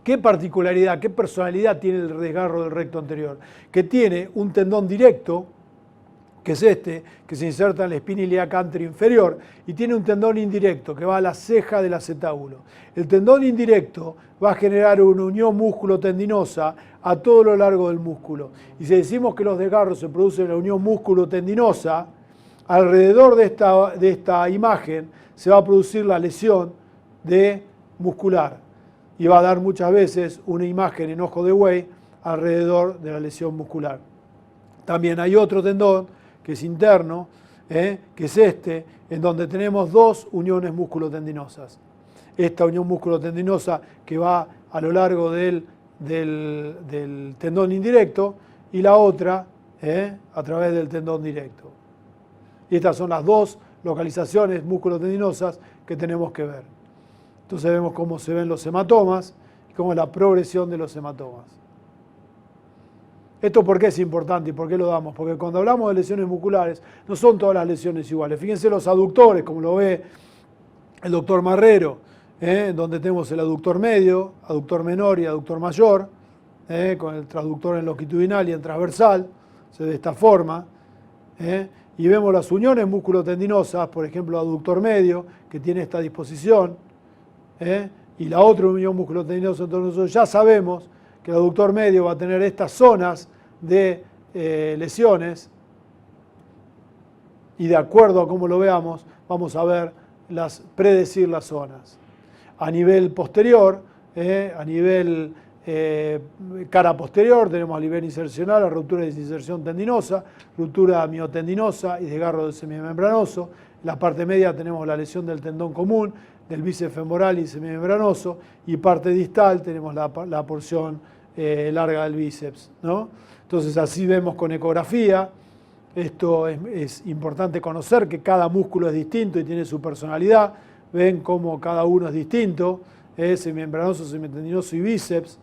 ¿Qué particularidad, qué personalidad tiene el desgarro del recto anterior? Que tiene un tendón directo, que es este, que se inserta en la espina ilíaca anterior inferior, y tiene un tendón indirecto que va a la ceja del acetábulo. El tendón indirecto va a generar una unión músculo-tendinosa a todo lo largo del músculo. Y si decimos que los desgarros se producen en la unión músculo-tendinosa, alrededor de esta imagen se va a producir la lesión muscular y va a dar muchas veces una imagen en ojo de buey alrededor de la lesión muscular. También hay otro tendón que es interno, que es este, en donde tenemos dos uniones músculo-tendinosas. Esta unión músculo-tendinosa que va a lo largo del tendón indirecto y la otra a través del tendón directo. Y estas son las dos localizaciones músculo-tendinosas que tenemos que ver. Entonces vemos cómo se ven los hematomas y cómo es la progresión de los hematomas. ¿Esto por qué es importante y por qué lo damos? Porque cuando hablamos de lesiones musculares, no son todas las lesiones iguales. Fíjense los aductores, como lo ve el doctor Marrero, donde tenemos el aductor medio, aductor menor y aductor mayor, con el transductor en longitudinal y en transversal, de esta forma. Y vemos las uniones músculo-tendinosas, por ejemplo, aductor medio, que tiene esta disposición, y la otra unión músculo-tendinosa. Entonces nosotros ya sabemos que el aductor medio va a tener estas zonas de lesiones, y de acuerdo a cómo lo veamos, vamos a predecir las zonas. A nivel posterior, a nivel cara posterior, tenemos a nivel insercional la ruptura de desinserción tendinosa, ruptura miotendinosa y desgarro del semimembranoso. En la parte media tenemos la lesión del tendón común, del bíceps femoral y semimembranoso, y parte distal tenemos la porción larga del bíceps, ¿no? Entonces así vemos con ecografía. Esto es importante conocer que cada músculo es distinto y tiene su personalidad. Ven cómo cada uno es distinto, semimembranoso, semitendinoso y bíceps,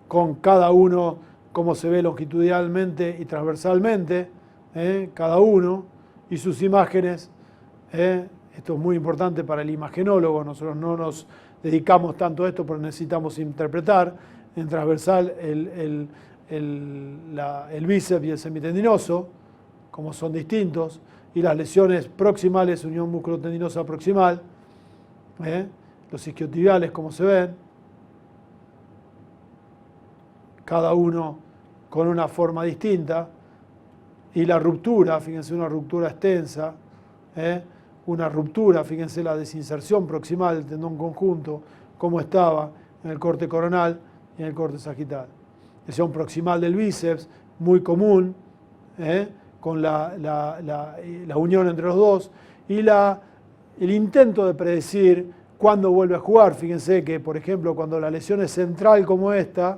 con cada uno cómo se ve longitudinalmente y transversalmente, cada uno, y sus imágenes. Esto es muy importante para el imagenólogo. Nosotros no nos dedicamos tanto a esto, pero necesitamos interpretar en transversal el bíceps y el semitendinoso, como son distintos, y las lesiones proximales, unión músculo-tendinosa proximal, los isquiotibiales, como se ven, cada uno con una forma distinta, y la ruptura, fíjense, una ruptura extensa, una ruptura, fíjense la desinserción proximal del tendón conjunto, cómo estaba en el corte coronal y en el corte sagital. Lesión proximal del bíceps, muy común, con la unión entre los dos, y el intento de predecir cuándo vuelve a jugar. Fíjense que, por ejemplo, cuando la lesión es central como esta,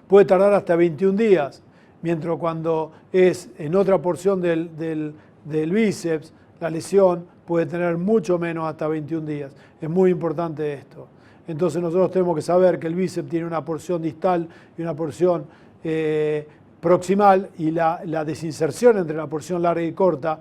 puede tardar hasta 21 días, mientras cuando es en otra porción del bíceps, la lesión puede tener mucho menos, hasta 21 días. Es muy importante esto. Entonces nosotros tenemos que saber que el bíceps tiene una porción distal y una porción proximal, y la desinserción entre la porción larga y corta,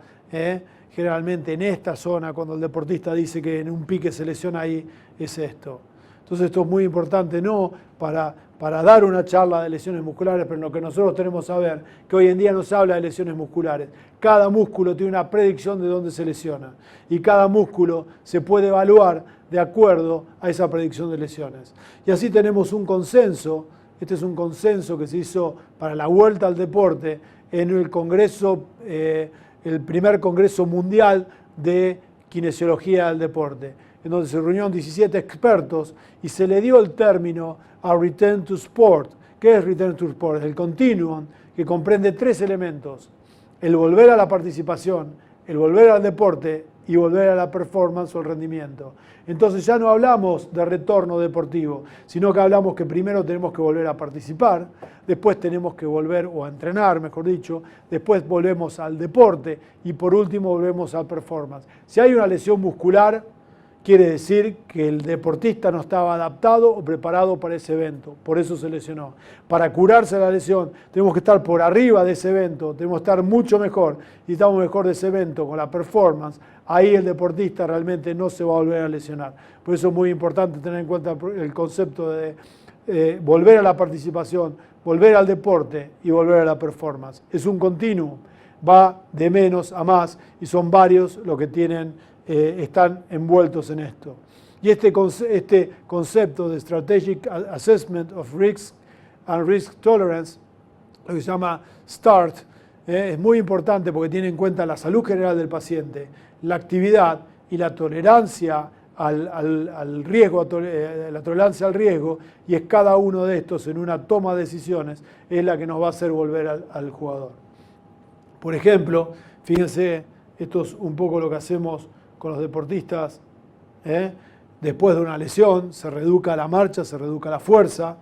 generalmente en esta zona, cuando el deportista dice que en un pique se lesiona ahí, es esto. Entonces esto es muy importante, no para dar una charla de lesiones musculares, pero en lo que nosotros tenemos que saber, que hoy en día no se habla de lesiones musculares. Cada músculo tiene una predicción de dónde se lesiona, y cada músculo se puede evaluar de acuerdo a esa predicción de lesiones. Y así tenemos un consenso. Este es un consenso que se hizo para la vuelta al deporte en el congreso, el primer congreso mundial de kinesiología del deporte, en donde se reunieron 17 expertos y se le dio el término a Return to Sport. ¿Qué es Return to Sport? El continuum, que comprende 3 elementos: el volver a la participación, el volver al deporte y volver a la performance o el rendimiento. Entonces ya no hablamos de retorno deportivo, sino que hablamos que primero tenemos que volver a participar, después tenemos que volver, o a entrenar, mejor dicho, después volvemos al deporte y por último volvemos al performance. Si hay una lesión muscular, quiere decir que el deportista no estaba adaptado o preparado para ese evento, por eso se lesionó. Para curarse la lesión tenemos que estar por arriba de ese evento, tenemos que estar mucho mejor, y estamos mejor de ese evento con la performance ahí el deportista realmente no se va a volver a lesionar. Por eso es muy importante tener en cuenta el concepto de volver a la participación, volver al deporte y volver a la performance. Es un continuum, va de menos a más y son varios los que están envueltos en esto. Y este concepto de Strategic Assessment of Risk and Risk Tolerance, lo que se llama START, es muy importante porque tiene en cuenta la salud general del paciente, la actividad y la tolerancia al riesgo, la tolerancia al riesgo, y es cada uno de estos en una toma de decisiones, es la que nos va a hacer volver al jugador. Por ejemplo, fíjense, esto es un poco lo que hacemos con los deportistas, después de una lesión, se reeduca la marcha, se reeduca la fuerza.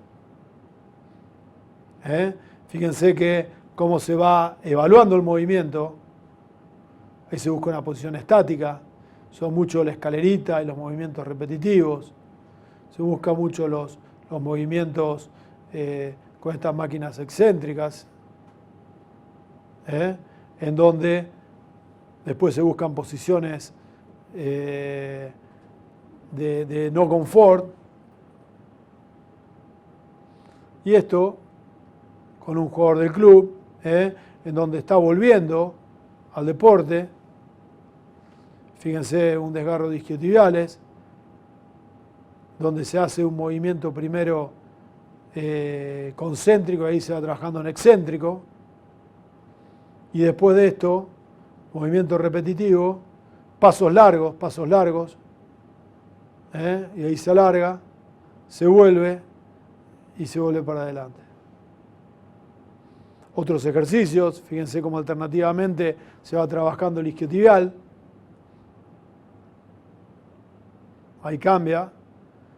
Fíjense que cómo se va evaluando el movimiento, ahí se busca una posición estática, son mucho la escalerita y los movimientos repetitivos, se busca mucho los movimientos con estas máquinas excéntricas, en donde después se buscan posiciones de no confort, y esto con un jugador del club, en donde está volviendo al deporte. Fíjense, un desgarro de isquiotibiales, donde se hace un movimiento primero concéntrico, ahí se va trabajando en excéntrico, y después de esto, movimiento repetitivo, pasos largos, y ahí se alarga, se vuelve y se vuelve para adelante. Otros ejercicios, fíjense cómo alternativamente se va trabajando el isquiotibial. Ahí cambia,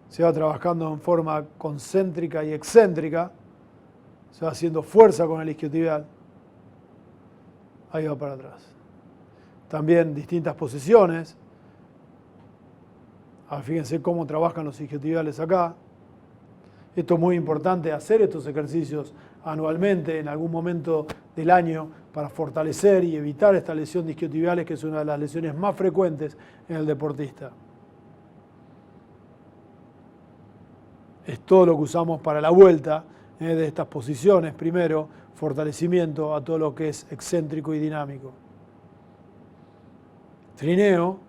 se va trabajando en forma concéntrica y excéntrica, se va haciendo fuerza con el isquiotibial. Ahí va para atrás. También distintas posiciones. Fíjense cómo trabajan los isquiotibiales acá. Esto es muy importante, hacer estos ejercicios anualmente en algún momento del año para fortalecer y evitar esta lesión de isquiotibiales, que es una de las lesiones más frecuentes en el deportista. Es todo lo que usamos para la vuelta de estas posiciones. Primero, fortalecimiento a todo lo que es excéntrico y dinámico. Trineo,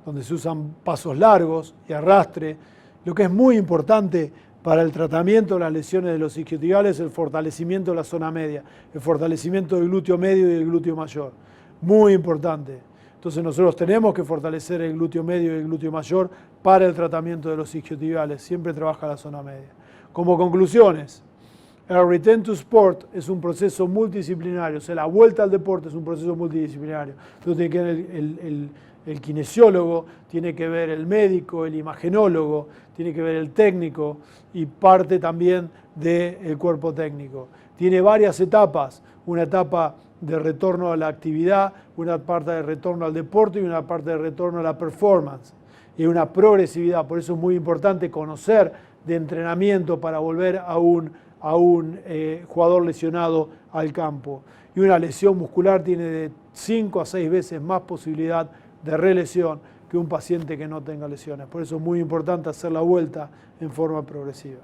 donde se usan pasos largos y arrastre. Lo que es muy importante para el tratamiento de las lesiones de los isquiotibiales es el fortalecimiento de la zona media, el fortalecimiento del glúteo medio y del glúteo mayor. Muy importante. Entonces nosotros tenemos que fortalecer el glúteo medio y el glúteo mayor para el tratamiento de los isquiotibiales. Siempre trabaja la zona media. Como conclusiones, el Return to Sport es un proceso multidisciplinario, o sea, la vuelta al deporte es un proceso multidisciplinario. Entonces tiene que ver el kinesiólogo, tiene que ver el médico, el imagenólogo, tiene que ver el técnico y parte también del cuerpo técnico. Tiene varias etapas, una etapa de retorno a la actividad, una parte de retorno al deporte y una parte de retorno a la performance. Y una progresividad, por eso es muy importante conocer de entrenamiento para volver a un jugador lesionado al campo. Y una lesión muscular tiene de 5 a 6 veces más posibilidad de relesión que un paciente que no tenga lesiones. Por eso es muy importante hacer la vuelta en forma progresiva.